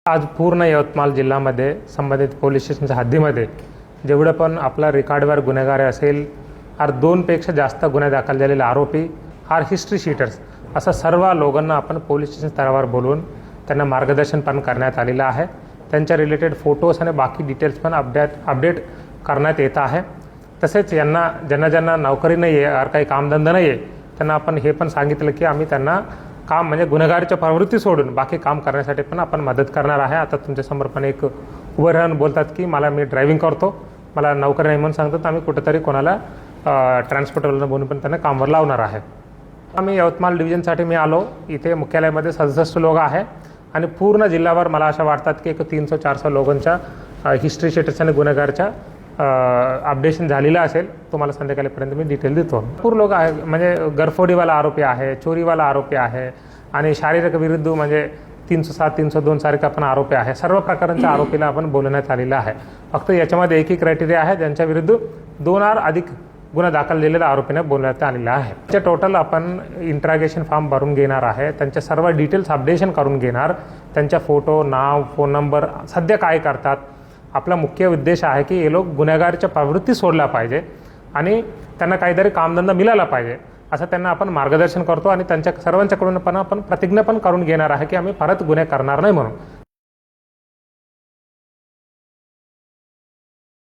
आज पूर्ण यवतमाळ जिल्ह्यामध्ये संबंधित पोलीस स्टेशनच्या हद्दीमध्ये जेवढं पण आपला रेकॉर्डवर गुन्हेगार असेल, आर 2पेक्षा जास्त गुन्हे दाखल झालेले आरोपी, आर हिस्ट्री शीटर्स, असं सर्व लोकांना आपण पोलीस स्टेशन स्तरावर बोलवून त्यांना मार्गदर्शन पण करण्यात आलेलं आहे। त्यांच्या रिलेटेड फोटोज आणि बाकी डिटेल्स पण अपडेट करण्यात येत आहे। तसेच ज्यांना नोकरी नाही आहे, आर काही कामधंदा नाही आहे, त्यांना आपण हे पण सांगितलं की आम्ही त्यांना काम म्हणजे गुन्हेगारीच्या प्रवृत्ती सोडून बाकी काम करण्यासाठी पण आपण मदत करणार आहे। आता तुमच्यासमोर पण एक उभं राहून बोलतात की मी ड्रायव्हिंग करतो, मला नोकरी नाही म्हणून सांगतात, आम्ही कुठेतरी कोणाला ट्रान्सपोर्टरला बोलून पण त्यांना कामावर लावणार आहे। आम्ही यवतमाळ डिव्हिजनसाठी मी आलो, इथे मुख्यालयामध्ये 67 लोक आहे आणि पूर्ण जिल्ह्यावर मला असं वाटतात की एक 300-400 लोकांच्या हिस्ट्री शीटर्स आणि गुन्हेगारच्या अपडेशन झालेलं असेल। तुम्हाला संध्याकाळपर्यंत मी डिटेल देतो। भरपूर लोक आहे, म्हणजे गरफोडीवाला आरोपी आहे, चोरीवाला आरोपी आहे आणि शारीरिक विरुद्ध म्हणजे 307, 302 सारखा पण आरोपी आहे। सर्व प्रकारच्या आरोपीला आपण बोलवण्यात आलेलं आहे। फक्त याच्यामध्ये एकही क्रायटेरिया आहे, ज्यांच्या विरुद्ध 2 अधिक गुन्हा दाखल झालेल्या आरोपीने बोलवण्यात आलेला आहे। त्या टोटल आपण इंट्रागेशन फॉर्म भरून घेणार आहे, त्यांच्या सर्व डिटेल्स अपडेशन करून घेणार, त्यांच्या फोटो, नाव, फोन नंबर, सध्या काय करतात। आपला मुख्य उद्देश आहे की हे लोक गुन्हेगारीच्या प्रवृत्ती सोडल्या पाहिजे आणि त्यांना काहीतरी कामधंदा मिळाला पाहिजे, असं त्यांना आपण मार्गदर्शन करतो आणि त्यांच्या सर्वांच्याकडून पण आपण प्रतिज्ञा पण करून घेणार आहे की आम्ही परत गुन्हे करणार नाही म्हणून।